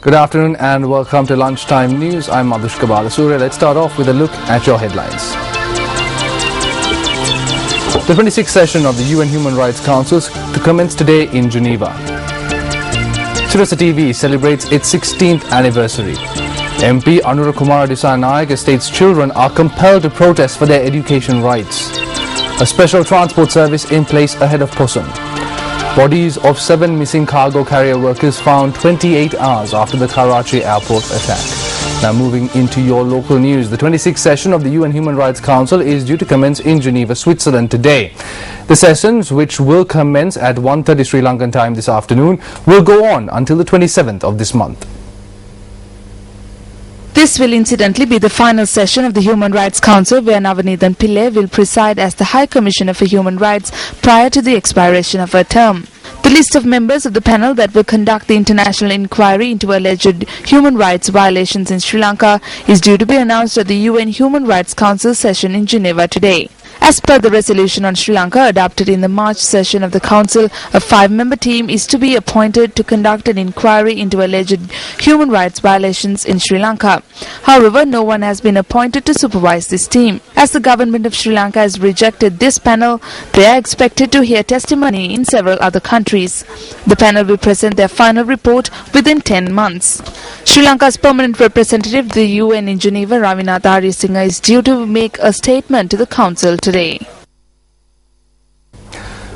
Good afternoon and welcome to Lunchtime News. I'm Madhushka Balasuriya. Let's start off with a look at your headlines. The 26th session of the UN Human Rights Council to commence today in Geneva. Sirasa TV celebrates its 16th anniversary. MP Anura Kumara Dissanayake states children are compelled to protest for their education rights. A special transport service in place ahead of Poson. Bodies of 7 missing cargo carrier workers found 28 hours after the Karachi airport attack. Now moving into your local news, the 26th session of the UN Human Rights Council is due to commence in Geneva, Switzerland today. The sessions, which will commence at 1:30 Sri Lankan time this afternoon, will go on until the 27th of this month. This will incidentally be the final session of the Human Rights Council, where Navanithan Pillai will preside as the High Commissioner for Human Rights prior to the expiration of her term. The list of members of the panel that will conduct the international inquiry into alleged human rights violations in Sri Lanka is due to be announced at the UN Human Rights Council session in Geneva today. As per the resolution on Sri Lanka adopted in the March session of the Council, a 5-member team is to be appointed to conduct an inquiry into alleged human rights violations in Sri Lanka. However, no one has been appointed to supervise this team. As the government of Sri Lanka has rejected this panel, they are expected to hear testimony in several other countries. The panel will present their final report within 10 months. Sri Lanka's permanent representative, the UN in Geneva, Ravinath Ariyasinha, is due to make a statement to the Council today.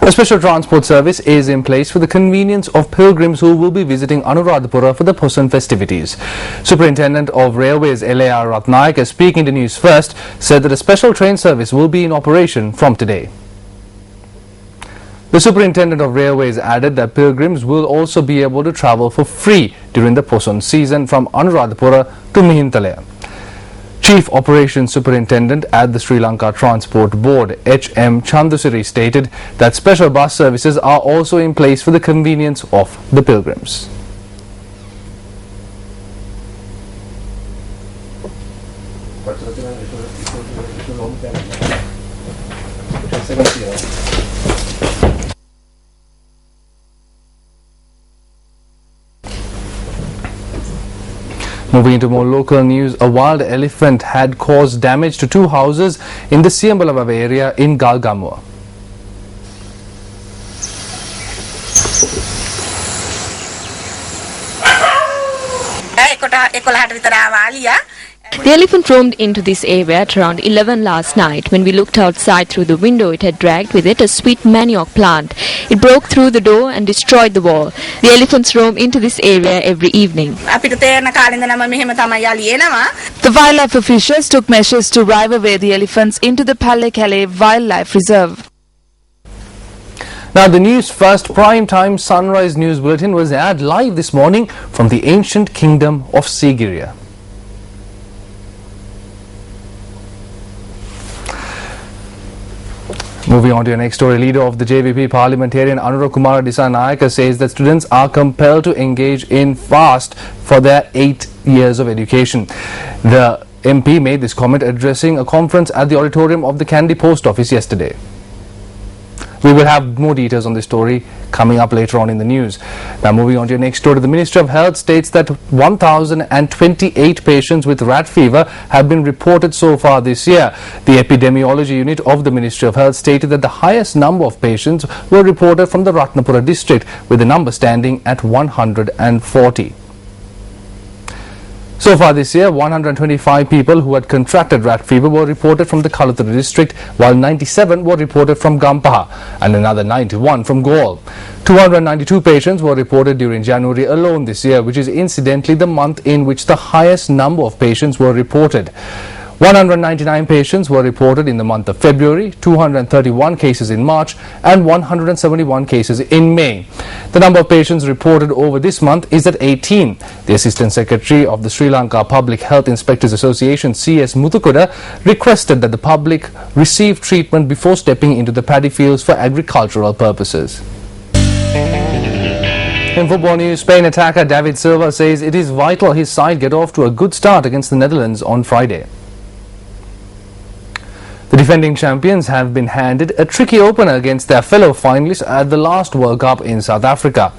A special transport service is in place for the convenience of pilgrims who will be visiting Anuradhapura for the Poson festivities. Superintendent of Railways L.A.R. Ratnayake, speaking to Newsfirst, said that a special train service will be in operation from today. The Superintendent of Railways added that pilgrims will also be able to travel for free during the Poson season from Anuradhapura to Mihintalaya. Chief Operations Superintendent at the Sri Lanka Transport Board, H.M. Chandusiri, stated that special bus services are also in place for the convenience of the pilgrims. Moving into more local news, a wild elephant had caused damage to 2 houses in the Siambalava area in Galgamua. The elephant roamed into this area at around 11 last night. When we looked outside through the window, it had dragged with it a sweet manioc plant. It broke through the door and destroyed the wall. The elephants roam into this area every evening. The wildlife officials took measures to drive away the elephants into the Palle Kalle Wildlife Reserve. Now, the Newsfirst Prime Time Sunrise News Bulletin was aired live this morning from the ancient kingdom of Sigiriya. Moving on to your next story, leader of the JVP parliamentarian Anura Kumara Dissanayake says that students are compelled to engage in fast for their 8 years of education. The MP made this comment addressing a conference at the auditorium of the Kandy Post Office yesterday. We will have more details on this story coming up later on in the news. Now moving on to your next story, the Ministry of Health states that 1,028 patients with rat fever have been reported so far this year. The epidemiology unit of the Ministry of Health stated that the highest number of patients were reported from the Ratnapura district, with the number standing at 140. So far this year, 125 people who had contracted rat fever were reported from the Kaluthuru district, while 97 were reported from Gampaha and another 91 from Gaul. 292 patients were reported during January alone this year, which is incidentally the month in which the highest number of patients were reported. 199 patients were reported in the month of February, 231 cases in March and 171 cases in May. The number of patients reported over this month is at 18. The Assistant Secretary of the Sri Lanka Public Health Inspectors Association, C.S. Muthukuda, requested that the public receive treatment before stepping into the paddy fields for agricultural purposes. In football news, Spain attacker David Silva says it is vital his side get off to a good start against the Netherlands on Friday. The defending champions have been handed a tricky opener against their fellow finalists at the last World Cup in South Africa.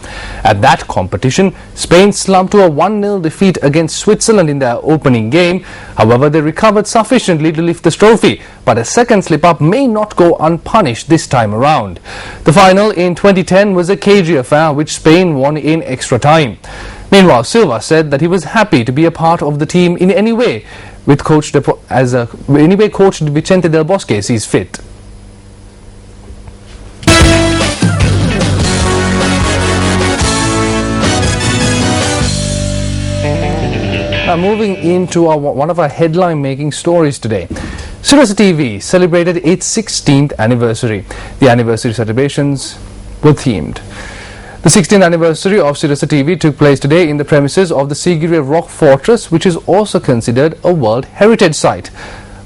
At that competition, Spain slumped to a 1-0 defeat against Switzerland in their opening game. However, they recovered sufficiently to lift the trophy, but a second slip-up may not go unpunished this time around. The final in 2010 was a cagey affair which Spain won in extra time. Meanwhile, Silva said that he was happy to be a part of the team in any way, with coach coach Vicente Del Bosque sees fit. Now moving into one of our headline-making stories today. Sirius TV celebrated its 16th anniversary. The anniversary celebrations were themed. The 16th anniversary of Sirius TV took place today in the premises of the Sigiriya Rock Fortress, which is also considered a World Heritage Site.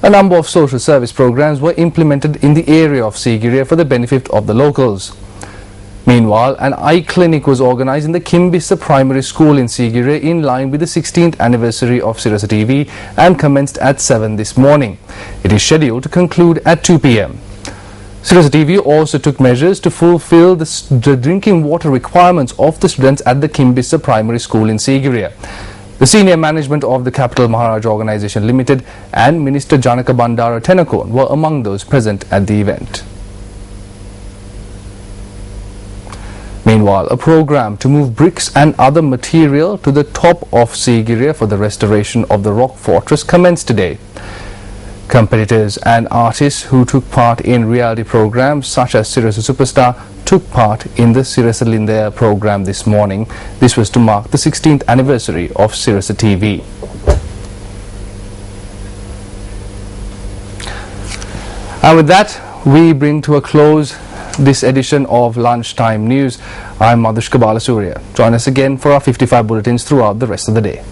A number of social service programs were implemented in the area of Sigiriya for the benefit of the locals. Meanwhile, an eye clinic was organized in the Kimbissa Primary School in Sigiriya in line with the 16th anniversary of Sirius TV and commenced at 7 this morning. It is scheduled to conclude at 2 p.m. Sirius TV also took measures to fulfill the drinking water requirements of the students at the Kimbissa Primary School in Sigiriya. The senior management of the Capital Maharaj Organization Limited and Minister Janaka Bandara Tenakon were among those present at the event. Meanwhile, a program to move bricks and other material to the top of Sigiriya for the restoration of the rock fortress commenced today. Competitors and artists who took part in reality programs such as Sirius Superstar took part in the Sirius Lindaya program this morning. This was to mark the 16th anniversary of Sirius TV. And with that, we bring to a close this edition of Lunchtime News. I'm Madhushka Balasurya. Join us again for our 55 bulletins throughout the rest of the day.